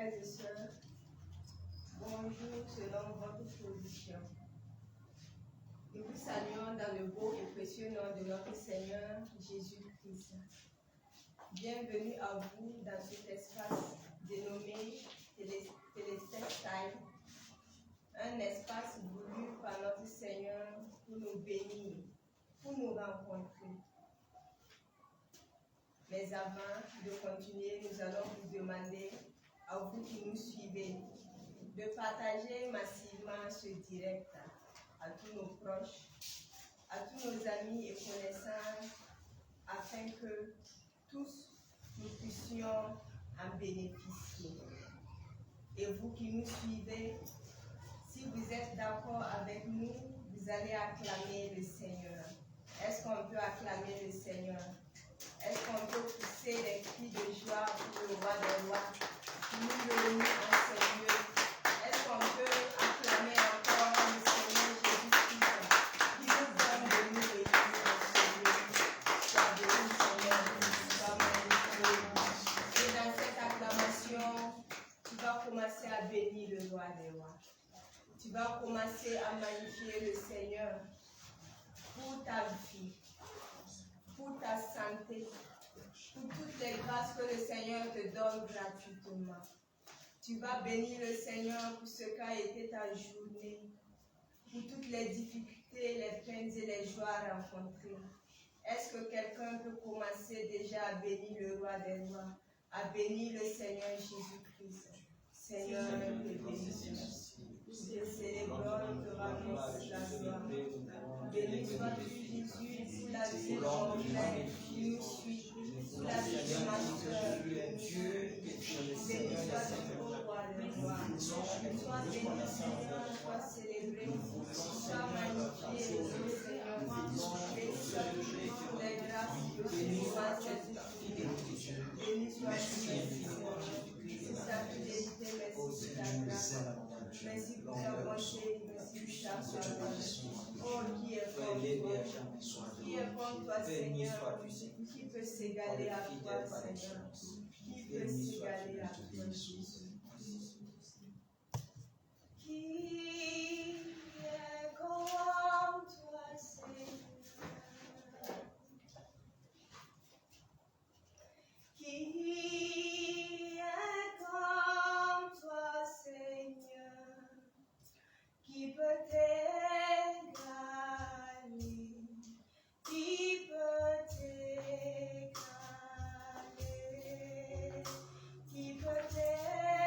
frères et sœurs, bonjour selon votre position. Nous vous saluons dans le beau et précieux nom de notre Seigneur Jésus-Christ. Bienvenue à vous dans cet espace dénommé Télestextile, un espace voulu par notre Seigneur pour nous bénir, pour nous rencontrer. Mais avant de continuer, nous allons vous demander, à vous qui nous suivez, de partager massivement ce direct à tous nos proches, à tous nos amis et connaissances, afin que tous nous puissions en bénéficier. Et vous qui nous suivez, si vous êtes d'accord avec nous, vous allez acclamer le Seigneur. Est-ce qu'on peut acclamer le Seigneur? Est-ce qu'on peut pousser des cris de joie pour le roi des rois qui nous réunit en ce lieu? Est-ce qu'on peut acclamer encore le Seigneur Jésus-Christ qui nous donne de nous réunir en ce lieu? Sois béni, Seigneur, sois magnifié. Et dans cette acclamation, tu vas commencer à bénir le roi des rois. Tu vas commencer à magnifier le Seigneur pour ta vie, pour ta santé, pour toutes les grâces que le Seigneur te donne gratuitement. Tu vas bénir le Seigneur pour ce qu'a été ta journée, pour toutes les difficultés, les peines et les joies rencontrées. Est-ce que quelqu'un peut commencer déjà à bénir le roi des rois, à bénir le Seigneur Jésus-Christ? Seigneur, te bénissons. Te célébrons, te rendons la gloire. Béni sois-tu, Jésus, pour la vie de mon frère qui nous suit, pour la vie de ma soeur. Béni sois-tu, ô roi des rois. Sois béni, Seigneur, sois célébré, sois magnifié, ô Seigneur. Béni sois-tu pour les grâces que tu nous as satisfaites. Béni sois-tu, Seigneur. C'est ta fidélité, merci pour ta grâce. Merci pour ta bonté, merci pour ta faveur. Oh, qui est comme toi? Qui est comme toi, Seigneur? Qui peut s'égaler à toi, Seigneur? Qui peut s'égaler à toi, Jésus? Qui est comme toi, Seigneur? Qui est comme toi, Seigneur? Qui peut t'égaler? Qui peut t'égaler? Qui peut t'égaler?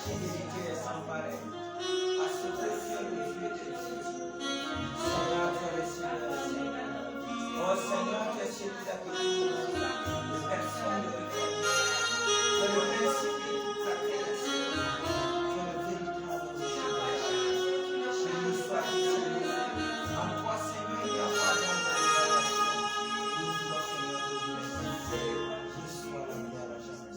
fragilité est sans pareil. Parce que tu es le Dieu de Dieu. Seigneur, tu es le Seigneur. Oh Seigneur, tu es celui qui a de personne ne peut faire. Tu es le principe de toute la création. Tu es le véritable Dieu. Béni soit tu, Seigneur. En toi, Seigneur, il n'y a pas d'animation. Béni soit, Seigneur, de Dieu. Béni soit la lumière à jamais.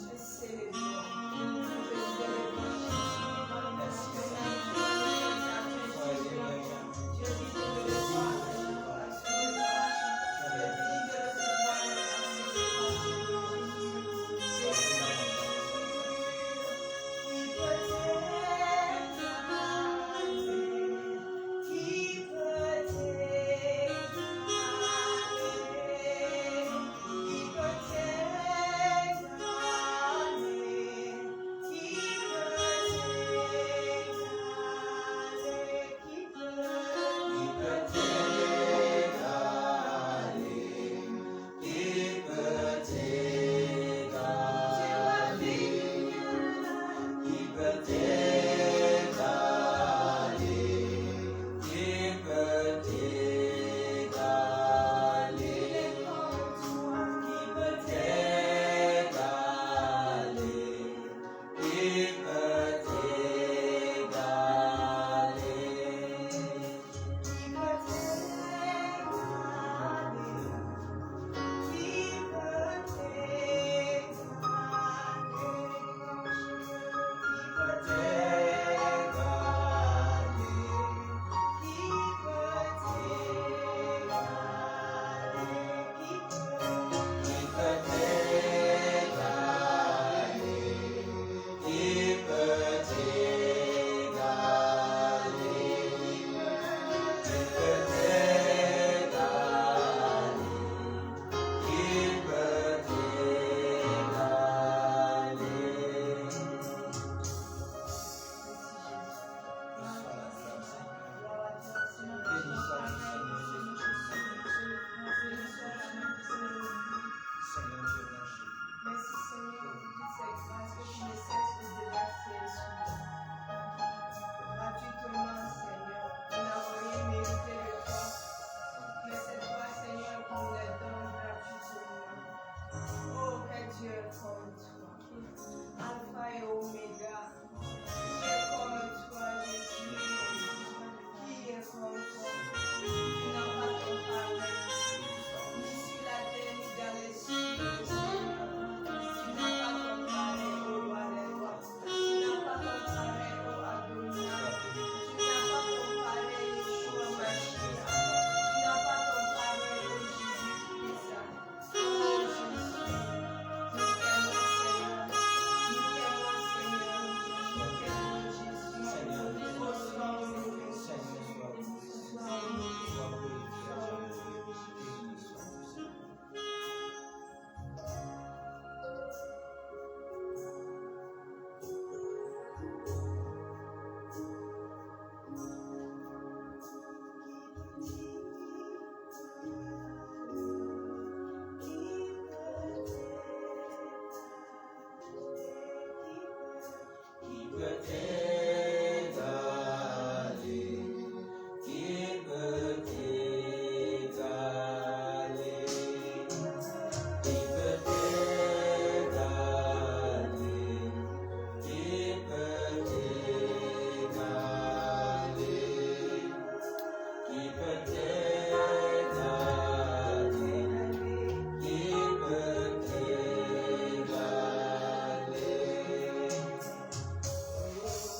Merci,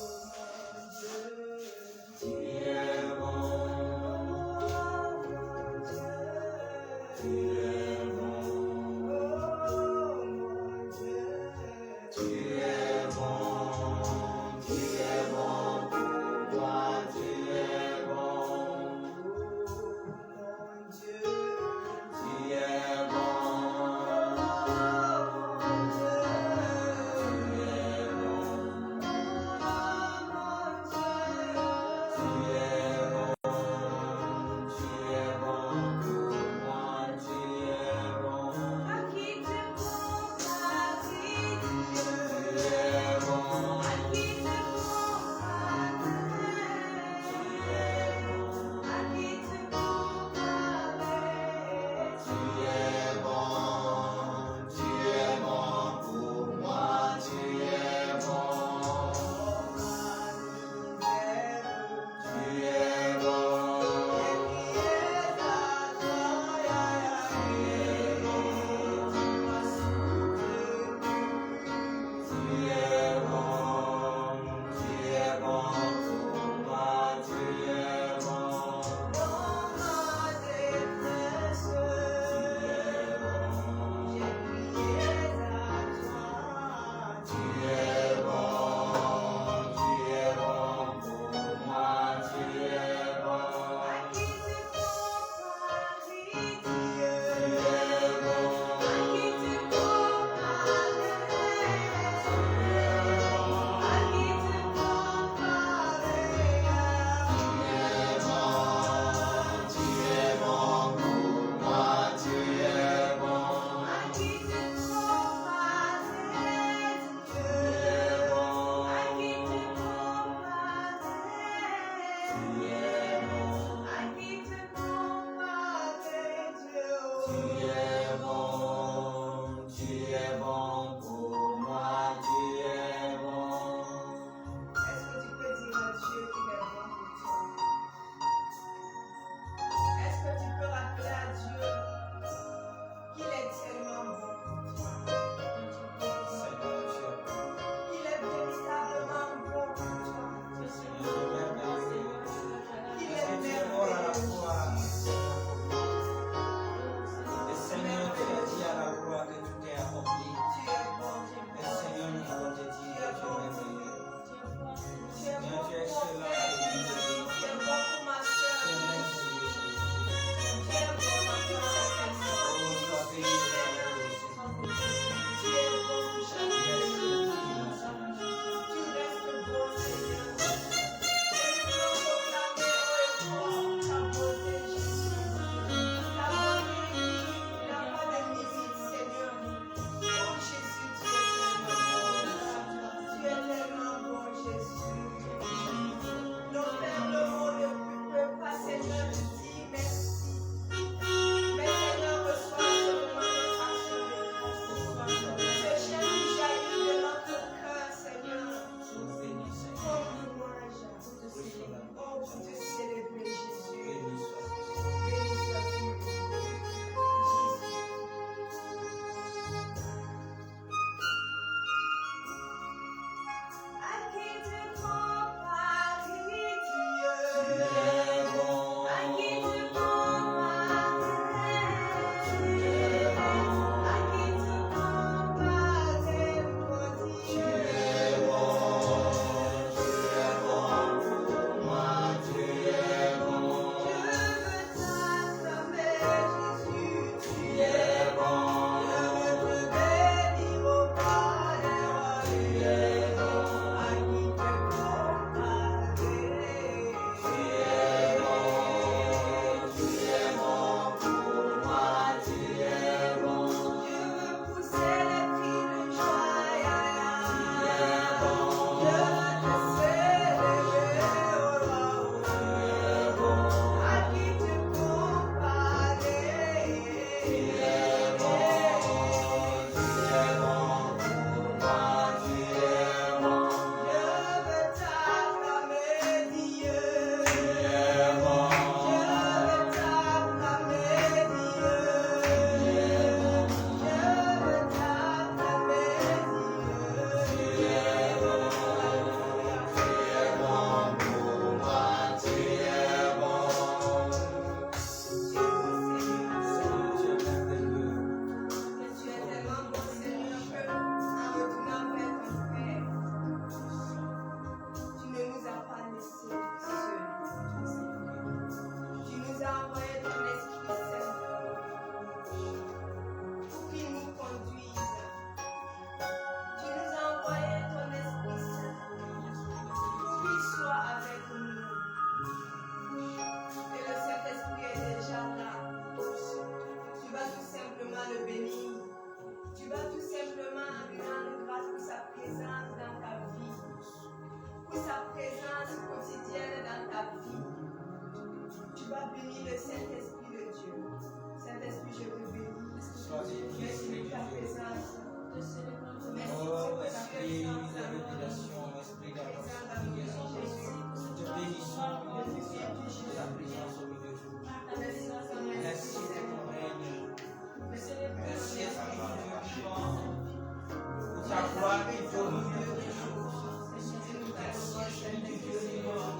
au milieu des choses. Et nous t'accordons cette victoire.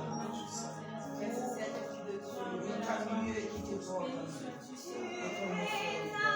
Merci Seigneur de Dieu, le tas milieu qui déborde. Et ton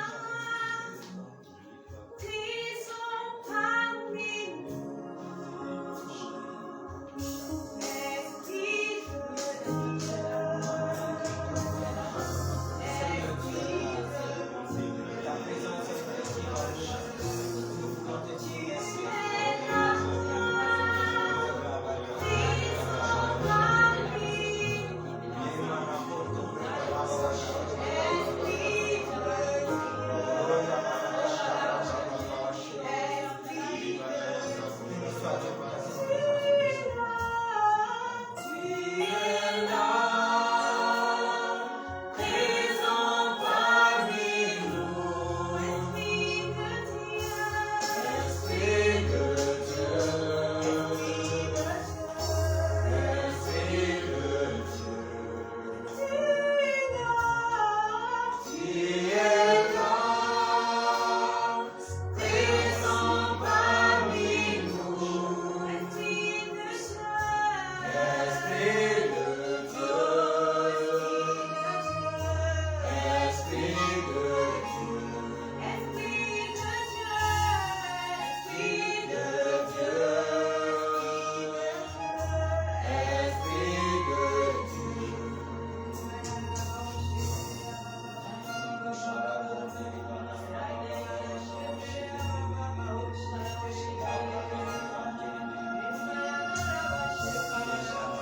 nom soit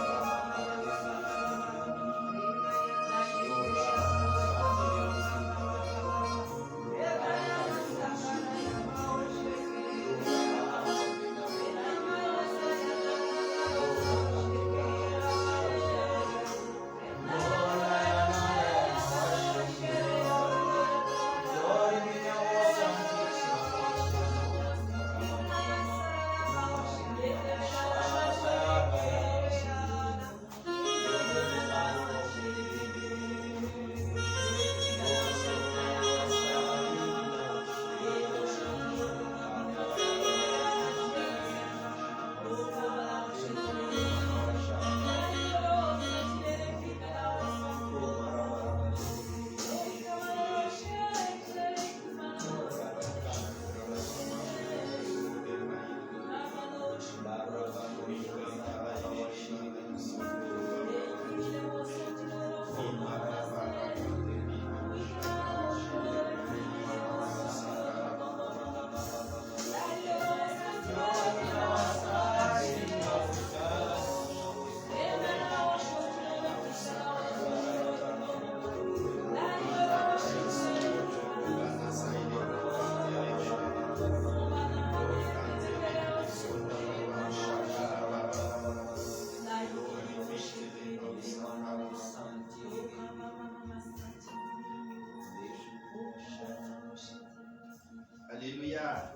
Alléluia.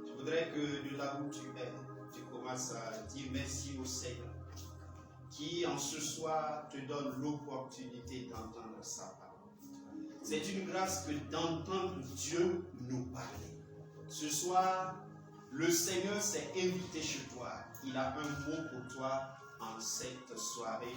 Je voudrais que de là où tu es, tu commences à dire merci au Seigneur qui en ce soir te donne l'opportunité d'entendre sa parole. C'est une grâce que d'entendre Dieu nous parler. Ce soir, le Seigneur s'est invité chez toi. Il a un mot pour toi en cette soirée.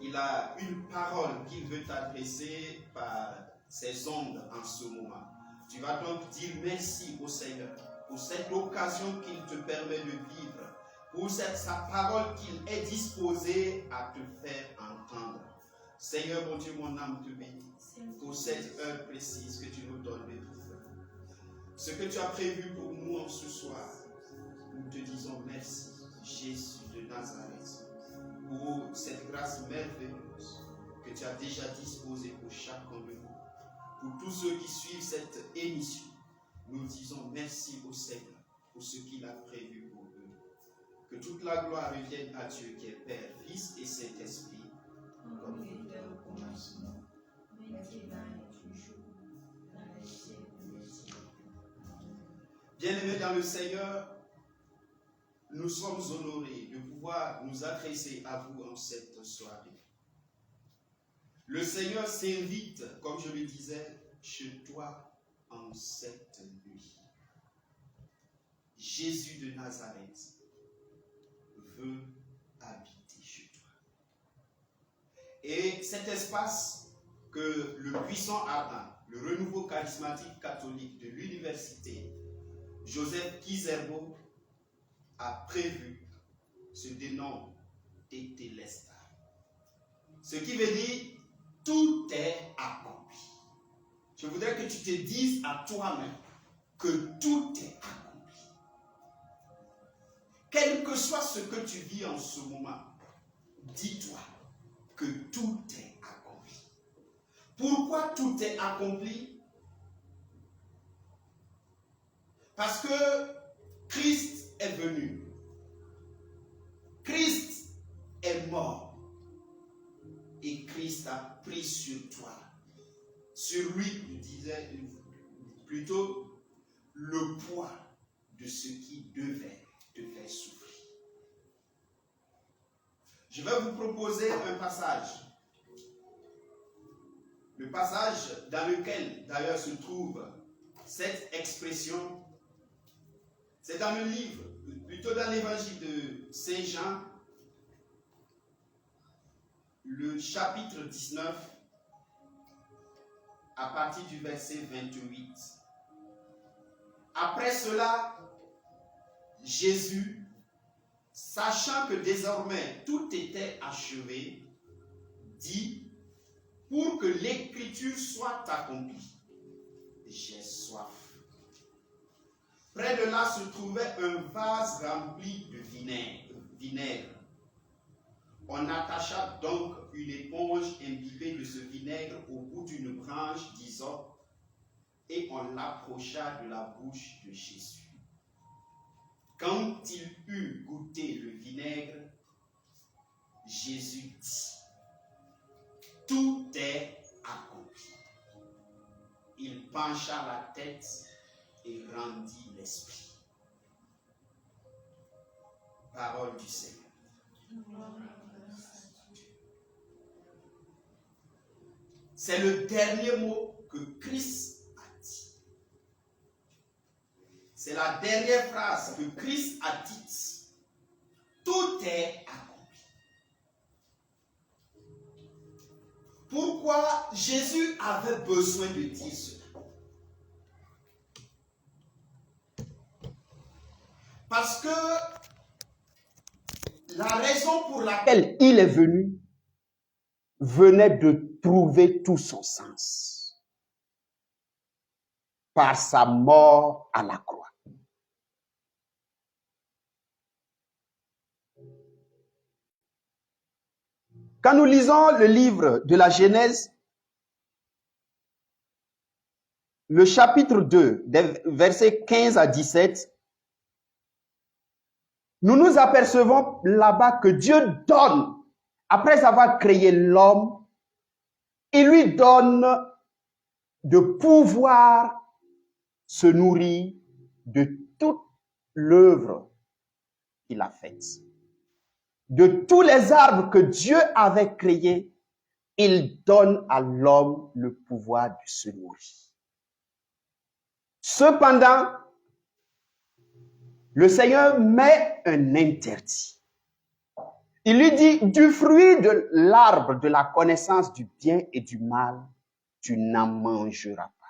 Il a une parole qu'il veut t'adresser par ses ondes en ce moment. Tu vas donc dire merci au Seigneur pour cette occasion qu'il te permet de vivre, pour sa parole qu'il est disposé à te faire entendre. Seigneur, mon Dieu, mon âme te bénit pour cette heure précise que tu nous donnes de vivre. Ce que tu as prévu pour nous en ce soir, nous te disons merci, Jésus de Nazareth, pour cette grâce merveilleuse que tu as déjà disposée pour chacun de nous. Pour tous ceux qui suivent cette émission, nous disons merci au Seigneur pour ce qu'il a prévu pour eux. Que toute la gloire revienne à Dieu qui est Père, Fils et Saint-Esprit, comme il était au commencement, maintenant et toujours, dans les siècles des siècles. Bien-aimés dans le Seigneur, nous sommes honorés de pouvoir nous adresser à vous en cette soirée. Le Seigneur s'invite, comme je le disais, chez toi en cette nuit. Jésus de Nazareth veut habiter chez toi. Et cet espace que le puissant ardent, le renouveau charismatique catholique de l'université Joseph Kizerbo a prévu se dénomme Tetelestai. Ce qui veut dire tout est accompli. Je voudrais que tu te dises à toi-même que tout est accompli. Quel que soit ce que tu vis en ce moment, dis-toi que tout est accompli. Pourquoi tout est accompli? Parce que Christ est venu. Christ est mort. Et Christ a pris sur toi. Sur lui, je disais plutôt, le poids de ce qui devait te faire souffrir. Je vais vous proposer un passage. Le passage dans lequel d'ailleurs se trouve cette expression, c'est dans le livre, plutôt dans l'évangile de Saint Jean, le chapitre 19, à partir du verset 28. Après cela, Jésus, sachant que désormais tout était achevé, dit, pour que l'écriture soit accomplie, j'ai soif. Près de là se trouvait un vase rempli de vinaigre. On attacha donc une éponge imbibée de ce vinaigre au bout d'une branche d'hysope et on l'approcha de la bouche de Jésus. Quand il eut goûté le vinaigre, Jésus dit, tout est accompli. Il pencha la tête et rendit l'esprit. Parole du Seigneur. C'est le dernier mot que Christ a dit. C'est la dernière phrase que Christ a dite. Tout est accompli. Pourquoi Jésus avait besoin de dire cela? Parce que la raison pour laquelle il est venu venait de trouver tout son sens par sa mort à la croix. Quand nous lisons le livre de la Genèse, le chapitre 2, versets 15 à 17, nous nous apercevons là-bas que Dieu donne, après avoir créé l'homme, il lui donne de pouvoir se nourrir de toute l'œuvre qu'il a faite. De tous les arbres que Dieu avait créés, il donne à l'homme le pouvoir de se nourrir. Cependant, le Seigneur met un interdit. Il lui dit, du fruit de l'arbre de la connaissance du bien et du mal, tu n'en mangeras pas.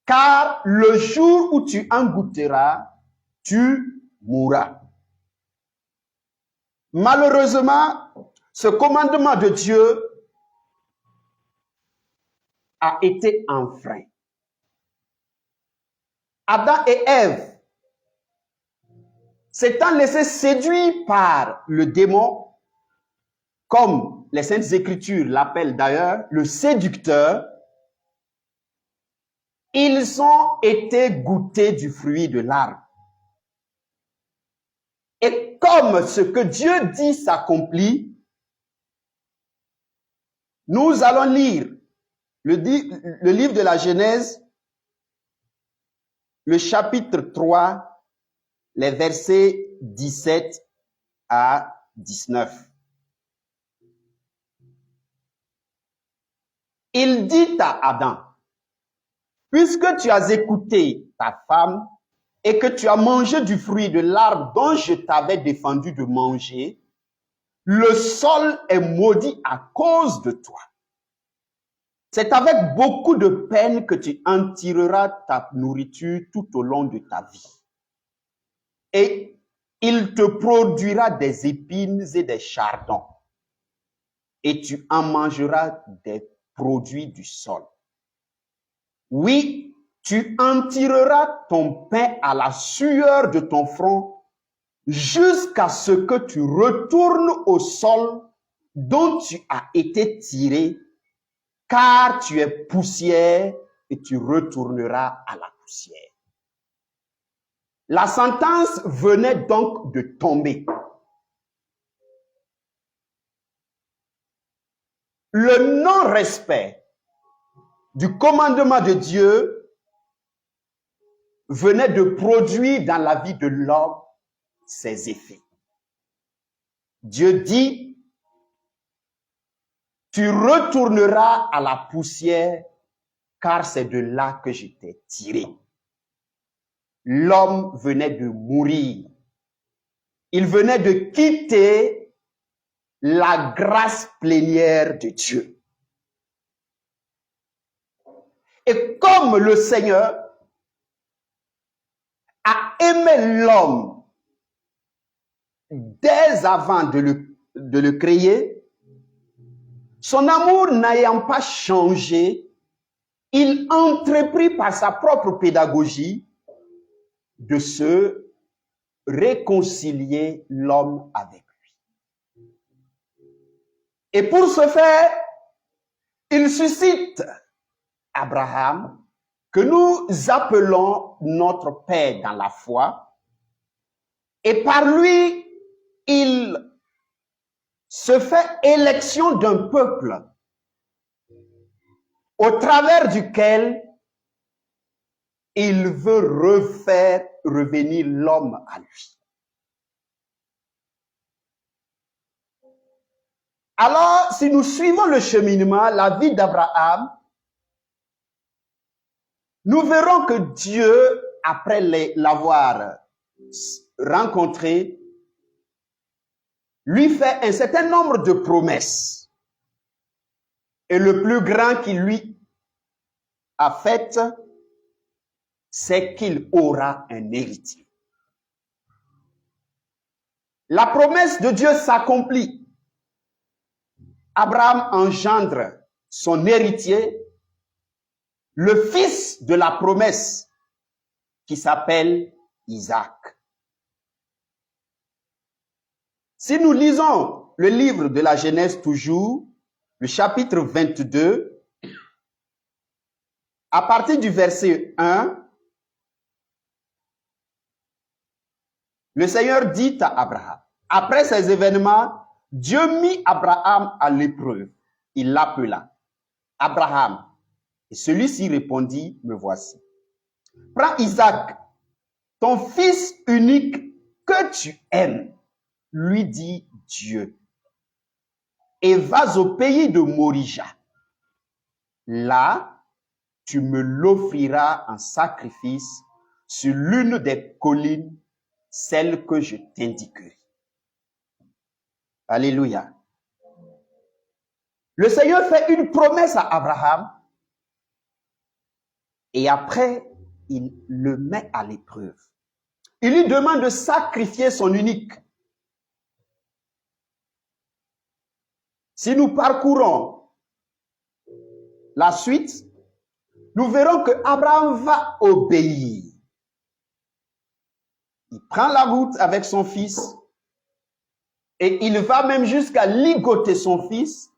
Car le jour où tu en goûteras, tu mourras. Malheureusement, ce commandement de Dieu a été enfreint. Adam et Ève, s'étant laissés séduire par le démon, comme les Saintes Écritures l'appellent d'ailleurs, le séducteur, ils ont été goûtés du fruit de l'arbre. Et comme ce que Dieu dit s'accomplit, nous allons lire le livre de la Genèse, le chapitre 3, les versets 17 à 19. Il dit à Adam, puisque tu as écouté ta femme et que tu as mangé du fruit de l'arbre dont je t'avais défendu de manger, le sol est maudit à cause de toi. C'est avec beaucoup de peine que tu en tireras ta nourriture tout au long de ta vie. Et il te produira des épines et des chardons, et tu en mangeras des produits du sol. Oui, tu en tireras ton pain à la sueur de ton front, jusqu'à ce que tu retournes au sol dont tu as été tiré, car tu es poussière et tu retourneras à la poussière. La sentence venait donc de tomber. Le non-respect du commandement de Dieu venait de produire dans la vie de l'homme ses effets. Dieu dit, tu retourneras à la poussière, car c'est de là que je t'ai tiré. L'homme venait de mourir. Il venait de quitter la grâce plénière de Dieu. Et comme le Seigneur a aimé l'homme dès avant de le créer, son amour n'ayant pas changé, il entreprit par sa propre pédagogie de se réconcilier l'homme avec lui. Et pour ce faire, il suscite Abraham, que nous appelons notre Père dans la foi, et par lui, il se fait élection d'un peuple au travers duquel il veut refaire revenir l'homme à lui. Alors, si nous suivons le cheminement, la vie d'Abraham, nous verrons que Dieu, après l'avoir rencontré, lui fait un certain nombre de promesses. Et le plus grand qu'il lui a fait, c'est qu'il aura un héritier. La promesse de Dieu s'accomplit. Abraham engendre son héritier, le fils de la promesse, qui s'appelle Isaac. Si nous lisons le livre de la Genèse toujours, le chapitre 22, à partir du verset 1, le Seigneur dit à Abraham, après ces événements, Dieu mit Abraham à l'épreuve. Il l'appela, Abraham. Et celui-ci répondit, me voici. Prends Isaac, ton fils unique que tu aimes, lui dit Dieu, et vas au pays de Morija. Là, tu me l'offriras en sacrifice sur l'une des collines, celle que je t'indiquerai. Alléluia. Le Seigneur fait une promesse à Abraham et après, il le met à l'épreuve. Il lui demande de sacrifier son unique. Si nous parcourons la suite, nous verrons que Abraham va obéir. Il prend la route avec son fils et il va même jusqu'à ligoter son fils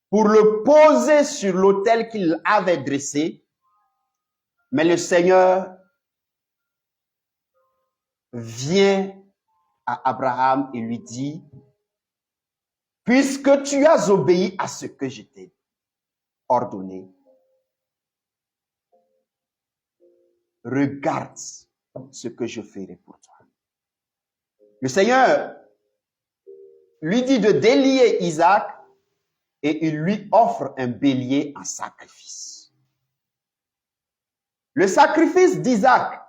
pour le poser sur l'autel qu'il avait dressé. Mais le Seigneur vient à Abraham et lui dit, puisque tu as obéi à ce que je t'ai ordonné, regarde ce que je ferai pour toi. Le Seigneur lui dit de délier Isaac et il lui offre un bélier en sacrifice. Le sacrifice d'Isaac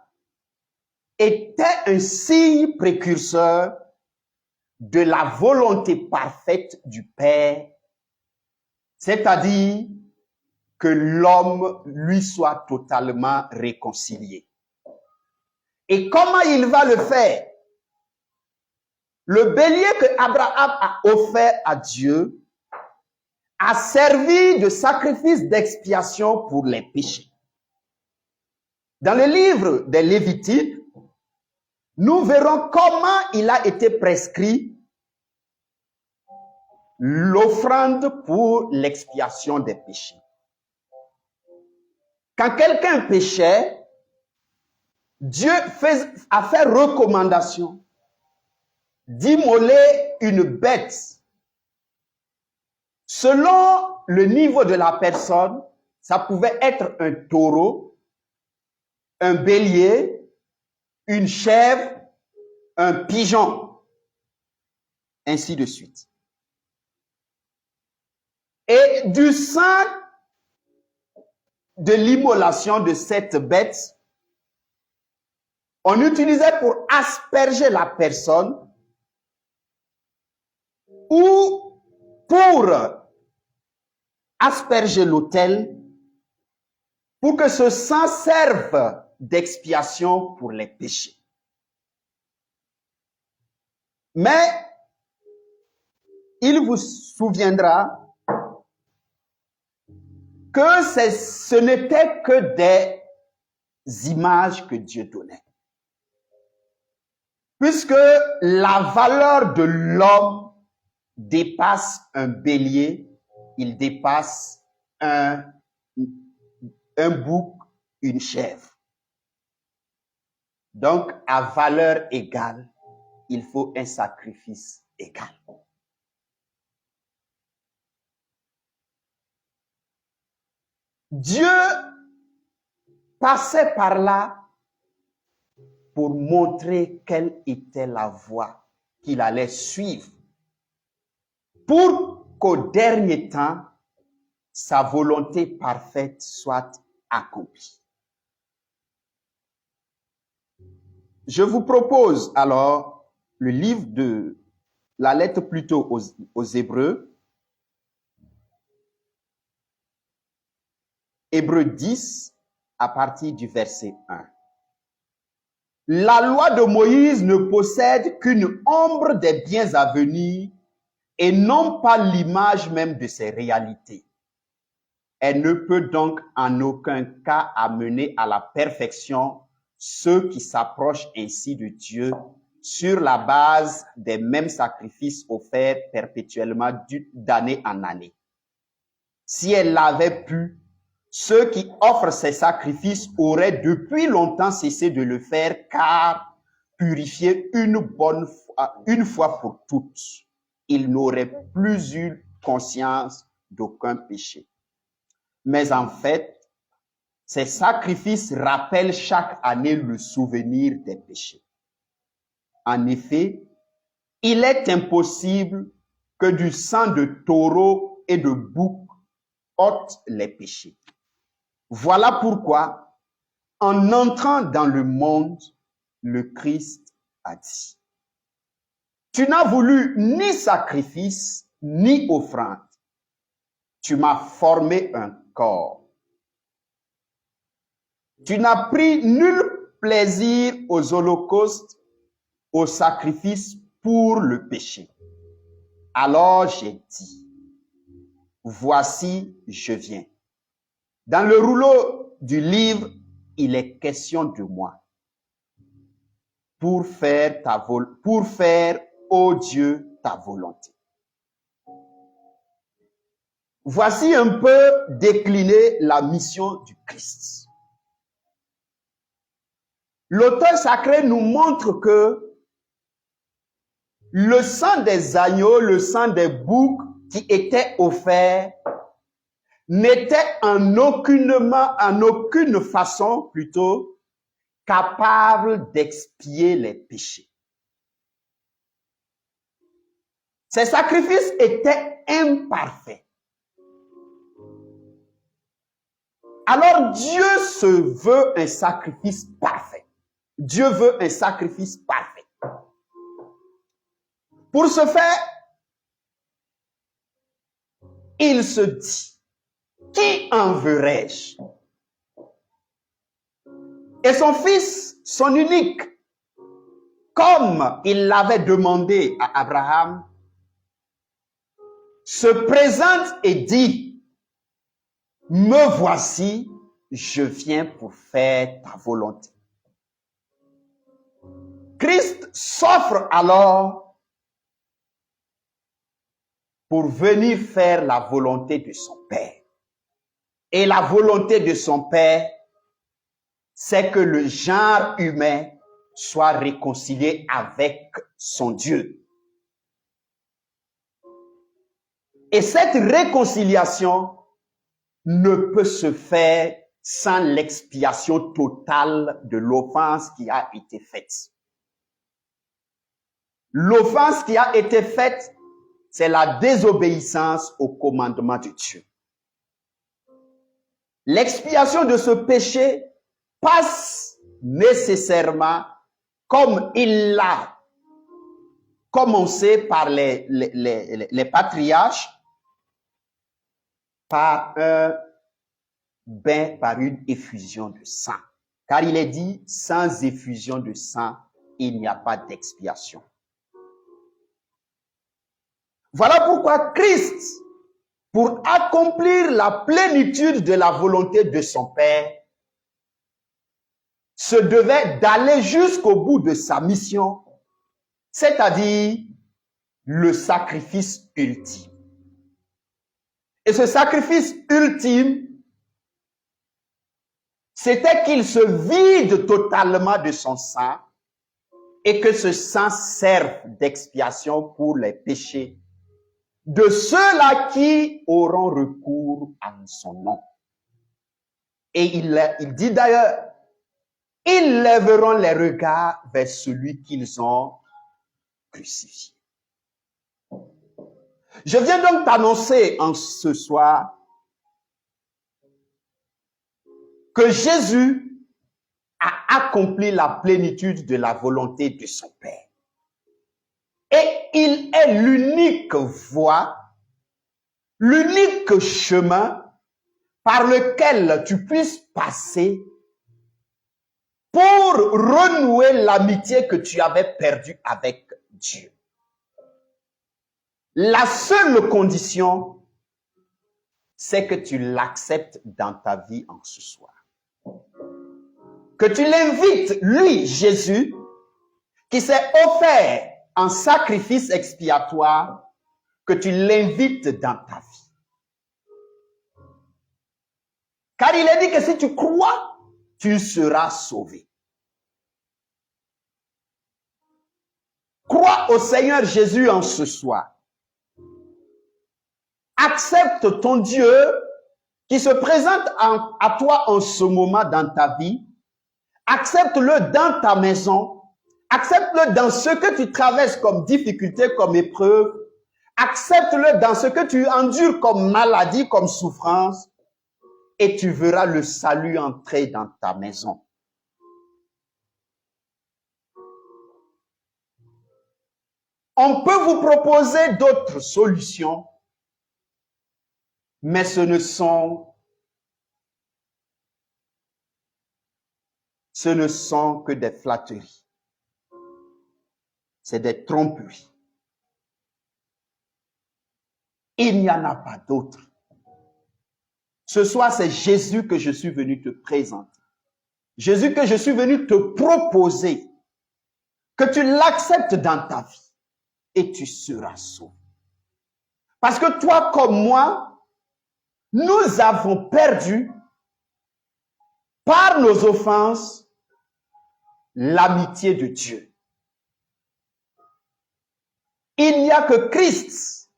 était un signe précurseur de la volonté parfaite du Père, c'est-à-dire que l'homme lui soit totalement réconcilié. Et comment il va le faire? Le bélier que Abraham a offert à Dieu a servi de sacrifice d'expiation pour les péchés. Dans le livre des Lévitiques, nous verrons comment il a été prescrit l'offrande pour l'expiation des péchés. Quand quelqu'un péchait, Dieu a fait recommandation d'immoler une bête. Selon le niveau de la personne, ça pouvait être un taureau, un bélier, une chèvre, un pigeon, ainsi de suite. Et du sang de l'immolation de cette bête, on utilisait pour asperger la personne ou pour asperger l'autel pour que ce sang serve d'expiation pour les péchés. Mais il vous souviendra que ce n'était que des images que Dieu donnait. Puisque la valeur de l'homme dépasse un bélier, il dépasse un bouc, une chèvre. Donc, à valeur égale, il faut un sacrifice égal. Dieu passait par là pour montrer quelle était la voie qu'il allait suivre pour qu'au dernier temps, sa volonté parfaite soit accomplie. Je vous propose alors le livre de la lettre plutôt aux Hébreux, Hébreux 10, à partir du verset 1. La loi de Moïse ne possède qu'une ombre des biens à venir et non pas l'image même de ses réalités. Elle ne peut donc en aucun cas amener à la perfection ceux qui s'approchent ainsi de Dieu sur la base des mêmes sacrifices offerts perpétuellement d'année en année. Si elle l'avait pu, ceux qui offrent ces sacrifices auraient depuis longtemps cessé de le faire, car purifiés une fois pour toutes, ils n'auraient plus eu conscience d'aucun péché. Mais en fait, ces sacrifices rappellent chaque année le souvenir des péchés. En effet, il est impossible que du sang de taureau et de bouc ôte les péchés. Voilà pourquoi, en entrant dans le monde, le Christ a dit: tu n'as voulu ni sacrifice, ni offrande. Tu m'as formé un corps. Tu n'as pris nul plaisir aux holocaustes, aux sacrifices pour le péché. Alors j'ai dit: voici, je viens. Dans le rouleau du livre, il est question de moi. Pour faire, ô Dieu, ta volonté. Voici un peu décliné la mission du Christ. L'auteur sacré nous montre que le sang des agneaux, le sang des boucs qui étaient offerts n'était en aucune façon plutôt capable d'expier les péchés. Ces sacrifices étaient imparfaits. Alors Dieu se veut un sacrifice parfait. Dieu veut un sacrifice parfait. Pour ce faire, il se dit, qui enverrai-je? Et son fils, son unique, comme il l'avait demandé à Abraham, se présente et dit, me voici, je viens pour faire ta volonté. Christ s'offre alors pour venir faire la volonté de son Père. Et la volonté de son Père, c'est que le genre humain soit réconcilié avec son Dieu. Et cette réconciliation ne peut se faire sans l'expiation totale de l'offense qui a été faite. L'offense qui a été faite, c'est la désobéissance au commandement de Dieu. L'expiation de ce péché passe nécessairement, comme il l'a commencé par les patriarches, par un bain, par une effusion de sang. Car il est dit, sans effusion de sang, il n'y a pas d'expiation. Voilà pourquoi Christ, pour accomplir la plénitude de la volonté de son Père, se devait d'aller jusqu'au bout de sa mission, c'est-à-dire le sacrifice ultime. Et ce sacrifice ultime, c'était qu'il se vide totalement de son sang et que ce sang serve d'expiation pour les péchés de ceux-là qui auront recours à son nom. Et il dit d'ailleurs, ils lèveront les regards vers celui qu'ils ont crucifié. Je viens donc t'annoncer en ce soir que Jésus a accompli la plénitude de la volonté de son Père. Et il est l'unique voie, l'unique chemin par lequel tu puisses passer pour renouer l'amitié que tu avais perdue avec Dieu. La seule condition, c'est que tu l'acceptes dans ta vie en ce soir. Que tu l'invites, lui, Jésus, qui s'est offert en sacrifice expiatoire, que tu l'invites dans ta vie. Car il est dit que si tu crois, tu seras sauvé. Crois au Seigneur Jésus en ce soir. Accepte ton Dieu qui se présente à toi en ce moment dans ta vie. Accepte-le dans ta maison. Accepte-le dans ce que tu traverses comme difficulté, comme épreuve. Accepte-le dans ce que tu endures comme maladie, comme souffrance. Et tu verras le salut entrer dans ta maison. On peut vous proposer d'autres solutions, mais ce ne sont que des flatteries. C'est des tromperies. Il n'y en a pas d'autres. Ce soir, c'est Jésus que je suis venu te présenter. Jésus que je suis venu te proposer. Que tu l'acceptes dans ta vie. Et tu seras sauvé. Parce que toi comme moi, nous avons perdu par nos offenses l'amitié de Dieu. Il n'y a que Christ,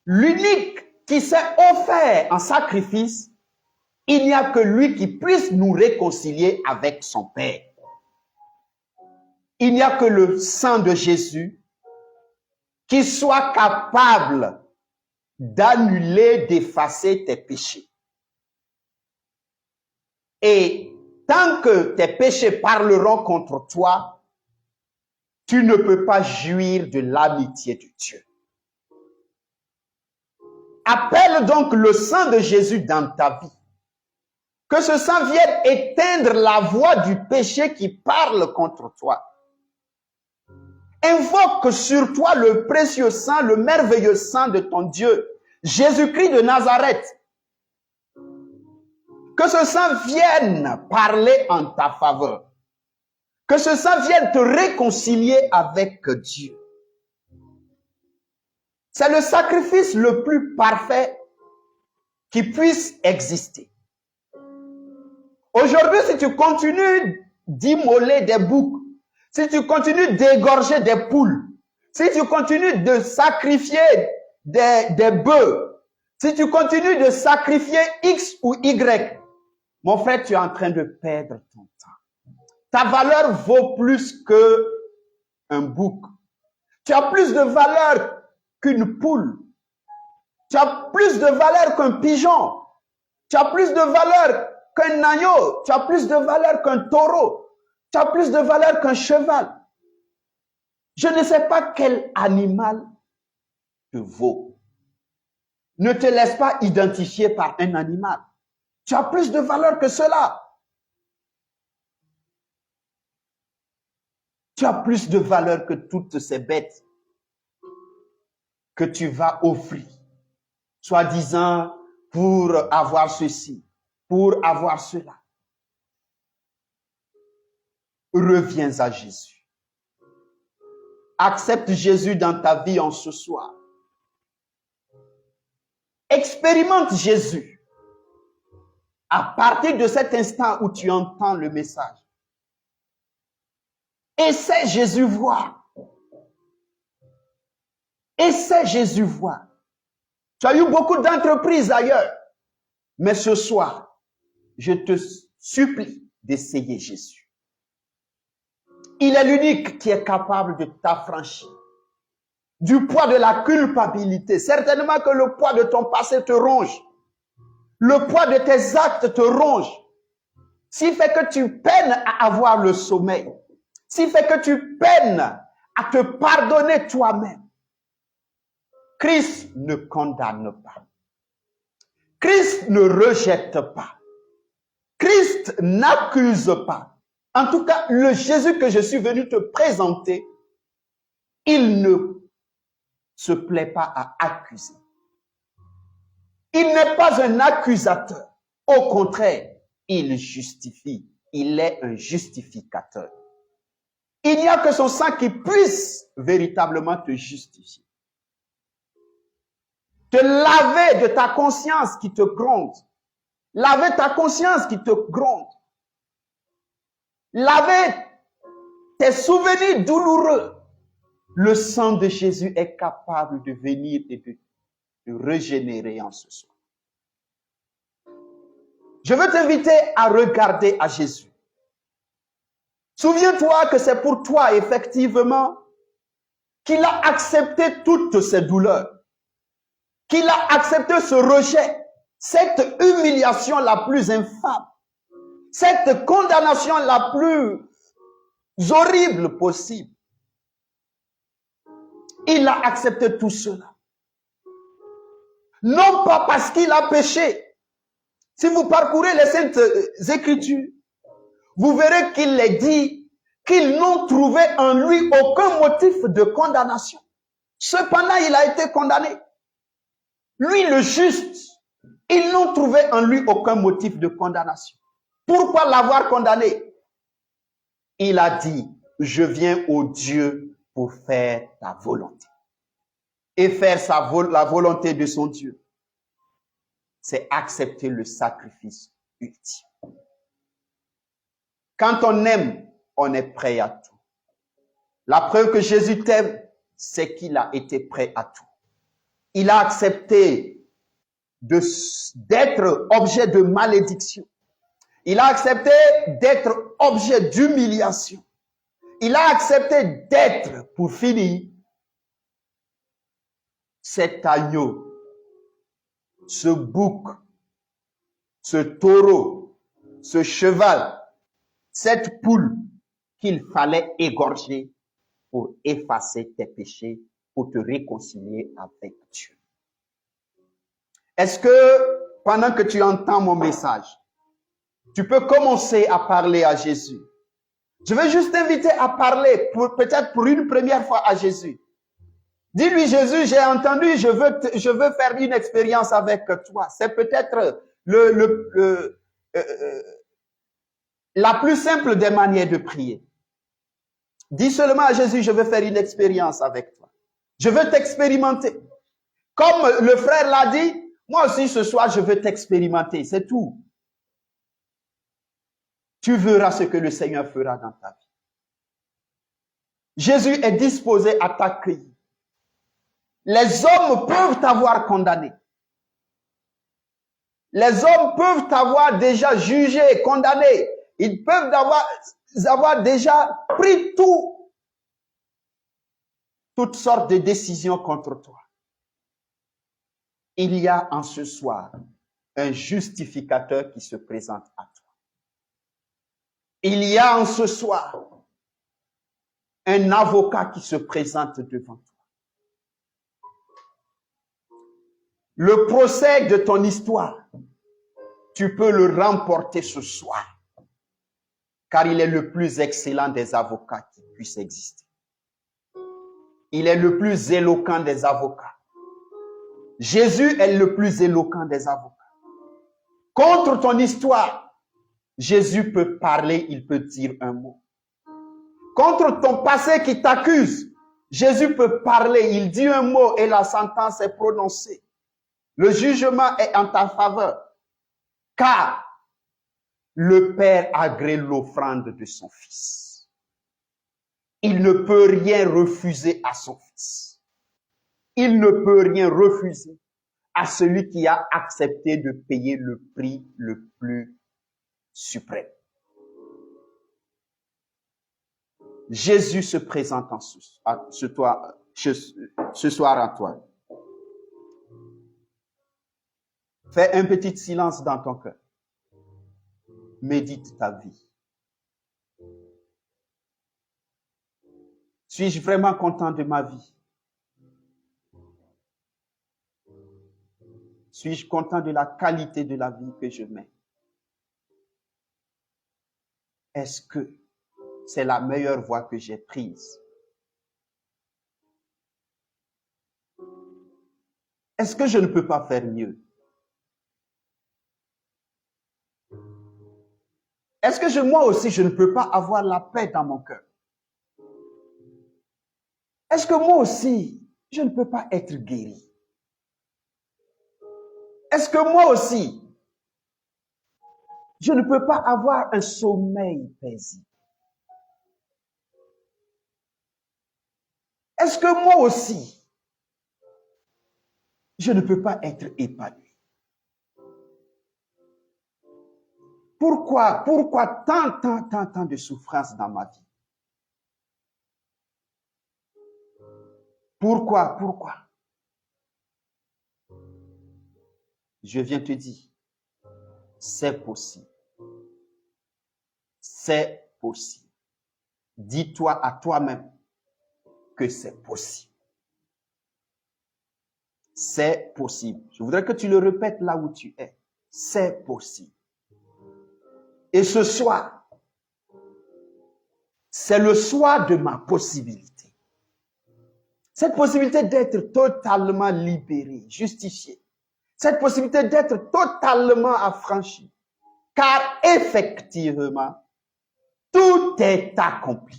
l'unique qui s'est offert en sacrifice, il n'y a que lui qui puisse nous réconcilier avec son Père. Il n'y a que le sang de Jésus qui soit capable d'annuler, d'effacer tes péchés. Et tant que tes péchés parleront contre toi, tu ne peux pas jouir de l'amitié de Dieu. Appelle donc le sang de Jésus dans ta vie. Que ce sang vienne éteindre la voix du péché qui parle contre toi. Invoque sur toi le précieux sang, le merveilleux sang de ton Dieu, Jésus-Christ de Nazareth. Que ce sang vienne parler en ta faveur. Que ce sang vienne te réconcilier avec Dieu. C'est le sacrifice le plus parfait qui puisse exister. Aujourd'hui, si tu continues d'immoler des boucs, si tu continues d'égorger des poules, si tu continues de sacrifier des bœufs, si tu continues de sacrifier X ou Y, mon frère, tu es en train de perdre ton temps. Ta valeur vaut plus qu'un bouc. Tu as plus de valeur qu'une poule. Tu as plus de valeur qu'un pigeon. Tu as plus de valeur qu'un agneau. Tu as plus de valeur qu'un taureau. Tu as plus de valeur qu'un cheval. Je ne sais pas quel animal te vaut. Ne te laisse pas identifier par un animal. Tu as plus de valeur que cela. Tu as plus de valeur que toutes ces bêtes que tu vas offrir, soi-disant pour avoir ceci, pour avoir cela. Reviens à Jésus. Accepte Jésus dans ta vie en ce soir. Expérimente Jésus. À partir de cet instant où tu entends le message, essaie Jésus voir. Essaie Jésus voir. Tu as eu beaucoup d'entreprises ailleurs, mais ce soir, je te supplie d'essayer Jésus. Il est l'unique qui est capable de t'affranchir du poids de la culpabilité. Certainement que le poids de ton passé te ronge. Le poids de tes actes te ronge. S'il fait que tu peines à avoir le sommeil. S'il fait que tu peines à te pardonner toi-même. Christ ne condamne pas. Christ ne rejette pas. Christ n'accuse pas. En tout cas, le Jésus que je suis venu te présenter, il ne se plaît pas à accuser. Il n'est pas un accusateur. Au contraire, il justifie. Il est un justificateur. Il n'y a que son sang qui puisse véritablement te justifier. Te laver de ta conscience qui te gronde. Laver ta conscience qui te gronde. Laver tes souvenirs douloureux. Le sang de Jésus est capable de venir et de régénérer en ce soir. Je veux t'inviter à regarder à Jésus. Souviens-toi que c'est pour toi, effectivement, qu'il a accepté toutes ces douleurs. Qu'il a accepté ce rejet, cette humiliation la plus infâme, cette condamnation la plus horrible possible. Il a accepté tout cela. Non pas parce qu'il a péché. Si vous parcourez les Saintes Écritures, vous verrez qu'il est dit qu'ils n'ont trouvé en lui aucun motif de condamnation. Cependant, il a été condamné. Lui, le juste, ils n'ont trouvé en lui aucun motif de condamnation. Pourquoi l'avoir condamné? Il a dit, je viens au Dieu pour faire ta volonté. Et faire la volonté de son Dieu, c'est accepter le sacrifice ultime. Quand on aime, on est prêt à tout. La preuve que Jésus t'aime, c'est qu'il a été prêt à tout. Il a accepté d'être objet de malédiction. Il a accepté d'être objet d'humiliation. Il a accepté d'être, pour finir, cet agneau, ce bouc, ce taureau, ce cheval cette poule qu'il fallait égorger pour effacer tes péchés, pour te réconcilier avec Dieu. Est-ce que pendant que tu entends mon message, tu peux commencer à parler à Jésus? Je veux juste t'inviter à parler, peut-être pour une première fois à Jésus. Dis-lui, Jésus, j'ai entendu, je veux faire une expérience avec toi. C'est peut-être la plus simple des manières de prier. Dis seulement à Jésus, je veux faire une expérience avec toi. Je veux t'expérimenter. Comme le frère l'a dit, moi aussi ce soir, je veux t'expérimenter. C'est tout. Tu verras ce que le Seigneur fera dans ta vie. Jésus est disposé à t'accueillir. Les hommes peuvent t'avoir condamné. Les hommes peuvent t'avoir déjà jugé, condamné. Ils peuvent avoir déjà pris toutes sortes de décisions contre toi. Il y a en ce soir un justificateur qui se présente à toi. Il y a en ce soir un avocat qui se présente devant toi. Le procès de ton histoire, tu peux le remporter ce soir, car il est le plus excellent des avocats qui puissent exister. Il est le plus éloquent des avocats. Jésus est le plus éloquent des avocats. Contre ton histoire, Jésus peut parler, il peut dire un mot. Contre ton passé qui t'accuse, Jésus peut parler, il dit un mot et la sentence est prononcée. Le jugement est en ta faveur, car le Père agrée l'offrande de son Fils. Il ne peut rien refuser à son Fils. Il ne peut rien refuser à celui qui a accepté de payer le prix le plus suprême. Jésus se présente ce soir à toi. Fais un petit silence dans ton cœur. Médite ta vie. Suis-je vraiment content de ma vie? Suis-je content de la qualité de la vie que je mène? Est-ce que c'est la meilleure voie que j'ai prise? Est-ce que je ne peux pas faire mieux? Est-ce que moi aussi, je ne peux pas avoir la paix dans mon cœur? Est-ce que moi aussi, je ne peux pas être guéri? Est-ce que moi aussi, je ne peux pas avoir un sommeil paisible? Est-ce que moi aussi, je ne peux pas être épanoui? Pourquoi tant de souffrance dans ma vie? Pourquoi? Je viens te dire, c'est possible. C'est possible. Dis-toi à toi-même que c'est possible. C'est possible. Je voudrais que tu le répètes là où tu es. C'est possible. Et ce soir, c'est le soir de ma possibilité. Cette possibilité d'être totalement libéré, justifié. Cette possibilité d'être totalement affranchi. Car effectivement, tout est accompli.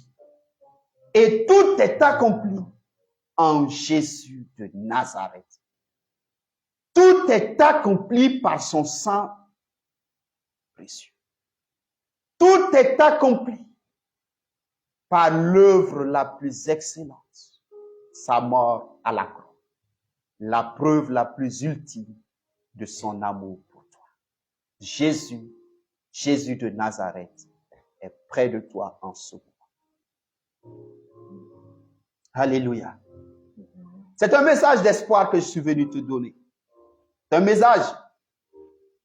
Et tout est accompli en Jésus de Nazareth. Tout est accompli par son sang précieux. Tout est accompli par l'œuvre la plus excellente, sa mort à la croix, la preuve la plus ultime de son amour pour toi. Jésus de Nazareth est près de toi en ce moment. Alléluia. C'est un message d'espoir que je suis venu te donner. C'est un message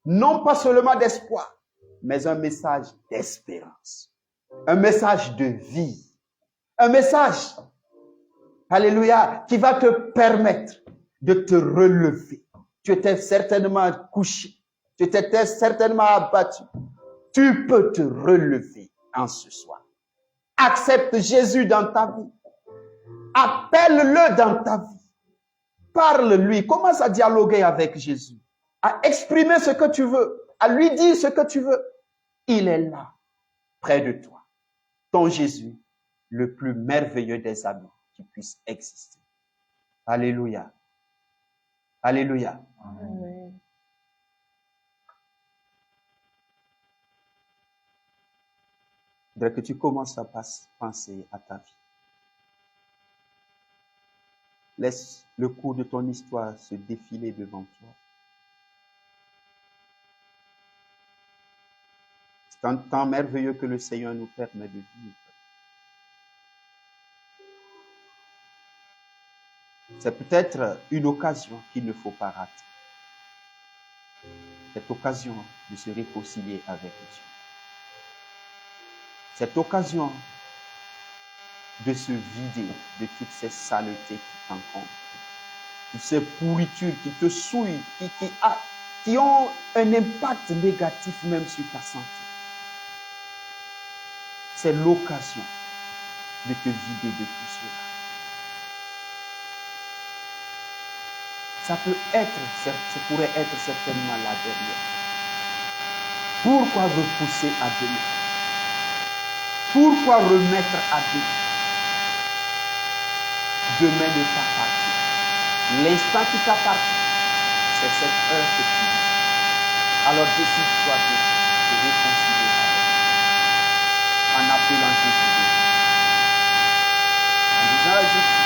non pas seulement d'espoir, mais un message d'espérance. Un message de vie. Un message, alléluia, qui va te permettre de te relever. Tu étais certainement couché. Tu étais certainement abattu. Tu peux te relever en ce soir. Accepte Jésus dans ta vie. Appelle-le dans ta vie. Parle-lui. Commence à dialoguer avec Jésus. À exprimer ce que tu veux. À lui dire ce que tu veux. Il est là, près de toi. Ton Jésus, le plus merveilleux des amis qui puisse exister. Alléluia. Alléluia. Amen. Je voudrais que tu commences à penser à ta vie. Laisse le cours de ton histoire se défiler devant toi. C'est un temps merveilleux que le Seigneur nous permet de vivre. C'est peut-être une occasion qu'il ne faut pas rater. Cette occasion de se réconcilier avec Dieu. Cette occasion de se vider de toutes ces saletés qui t'encombrent, toutes ces pourritures qui te souillent, qui ont un impact négatif même sur ta santé. C'est l'occasion de te vider de tout cela. Ça pourrait être certainement la dernière. Pourquoi repousser à demain? Pourquoi remettre à demain? Demain ne t'appartient. L'instant qui t'appartient, c'est cette heure que tu vis. Alors décide-toi de te réconcilier avec Dieu. En appelant Jésus. En disant à Jésus,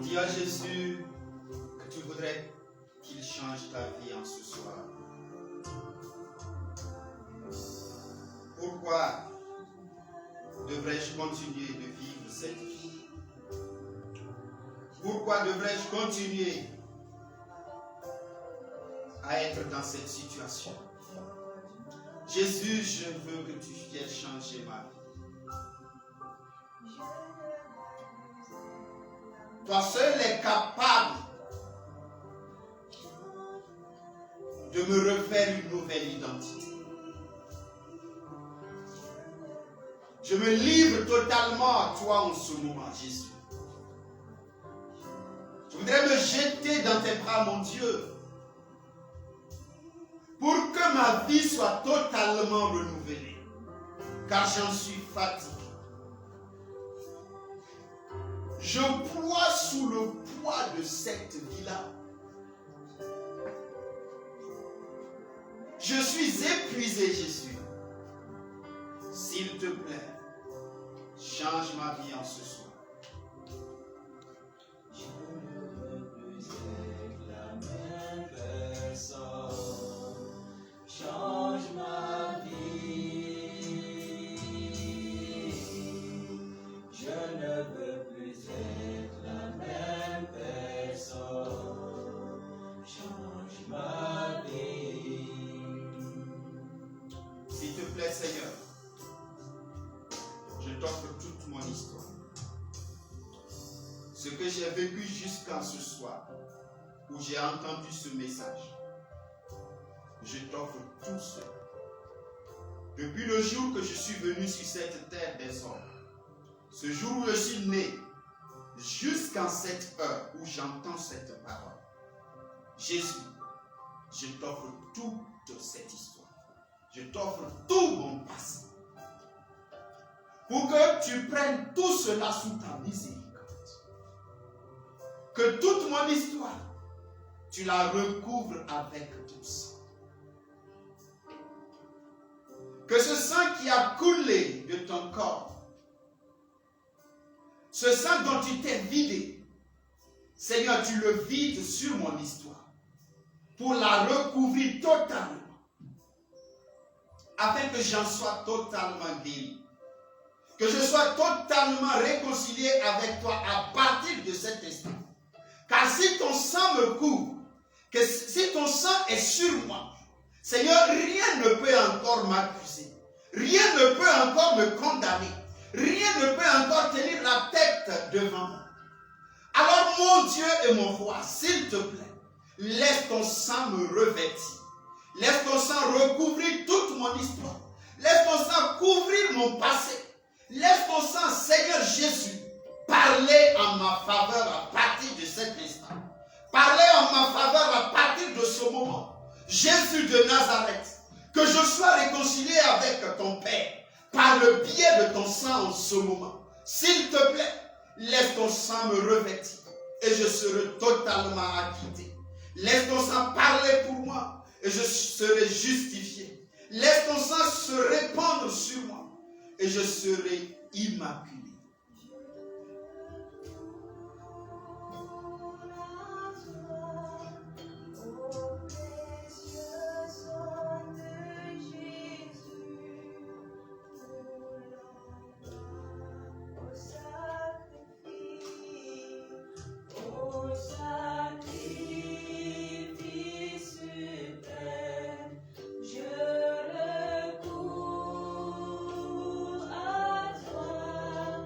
Dis à Jésus que tu voudrais qu'il change ta vie en ce soir. Pourquoi devrais-je continuer de vivre cette vie? Pourquoi devrais-je continuer à être dans cette situation? Jésus, je veux que tu viennes changer ma vie. Toi seul es capable de me refaire une nouvelle identité. Je me livre totalement à toi en ce moment, Jésus. Je voudrais me jeter dans tes bras, mon Dieu, pour que ma vie soit totalement renouvelée, car j'en suis fatigué. Je ploie sous le poids de cette vie-là. Je suis épuisé, Jésus. S'il te plaît, change ma vie en ce soir. Je ne veux plus être la même personne. Change ma vie. Je ne veux plus être la même personne. Change ma vie. S'il te plaît, Seigneur, je t'offre toute mon histoire. Ce que j'ai vécu jusqu'à ce soir, où j'ai entendu ce message, je t'offre tout cela. Depuis le jour que je suis venu sur cette terre des hommes, ce jour où je suis né, jusqu'à cette heure où j'entends cette parole, Jésus, je t'offre toute cette histoire. Je t'offre tout mon passé. Pour que tu prennes tout cela sous ta miséricorde. Que toute mon histoire, tu la recouvres avec ton sang. Que ce sang qui a coulé de ton corps, ce sang dont tu t'es vidé, Seigneur, tu le vides sur mon histoire pour la recouvrir totalement, afin que j'en sois totalement guéri. Que je sois totalement réconcilié avec toi à partir de cet instant. Car si ton sang me couvre, que si ton sang est sur moi, Seigneur, rien ne peut encore m'accuser. Rien ne peut encore me condamner. Rien ne peut encore tenir la tête devant moi. Alors mon Dieu et mon roi, s'il te plaît, laisse ton sang me revêtir. Laisse ton sang recouvrir toute mon histoire. Laisse ton sang couvrir mon passé. Laisse ton sang, Seigneur Jésus, parler en ma faveur à partir de cet instant. Parler en ma faveur à partir de ce moment. Jésus de Nazareth, que je sois réconcilié avec ton Père par le biais de ton sang en ce moment. S'il te plaît, laisse ton sang me revêtir et je serai totalement acquitté. Laisse ton sang parler pour moi et je serai justifié. Laisse ton sang se répandre sur moi et je serai immaculé. Je recours à toi.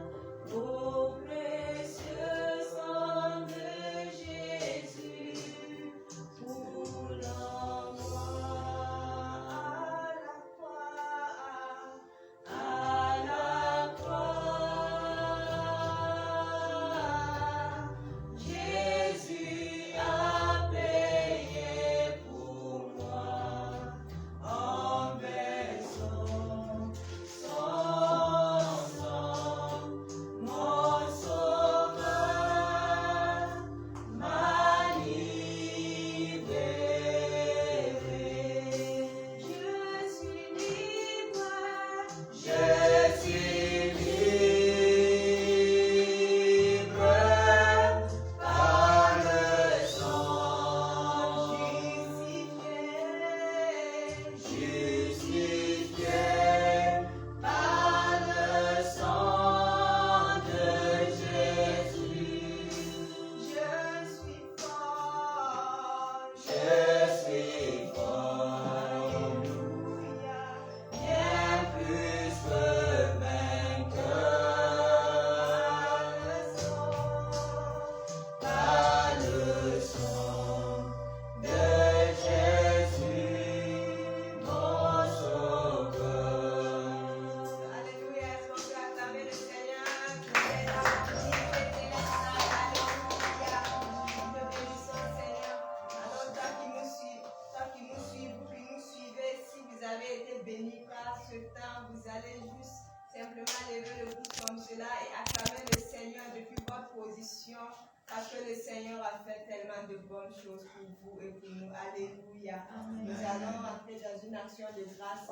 bénédiction parce que le Seigneur a fait tellement de bonnes choses pour vous et pour nous. Alléluia. Nous allons entrer dans une action de grâce.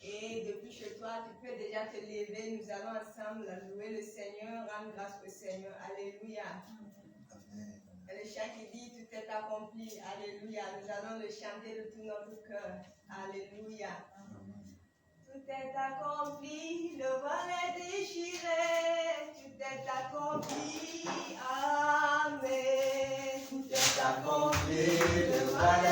Et depuis chez toi, tu peux déjà te lever. Nous allons ensemble louer le Seigneur, rendre grâce au Seigneur. Alléluia. Et le chant qui dit tout est accompli. Alléluia. Nous allons le chanter de tout notre cœur. Alléluia. Tout est accompli, le voile est déchiré, tout est accompli, Amen. Tout est accompli, le voile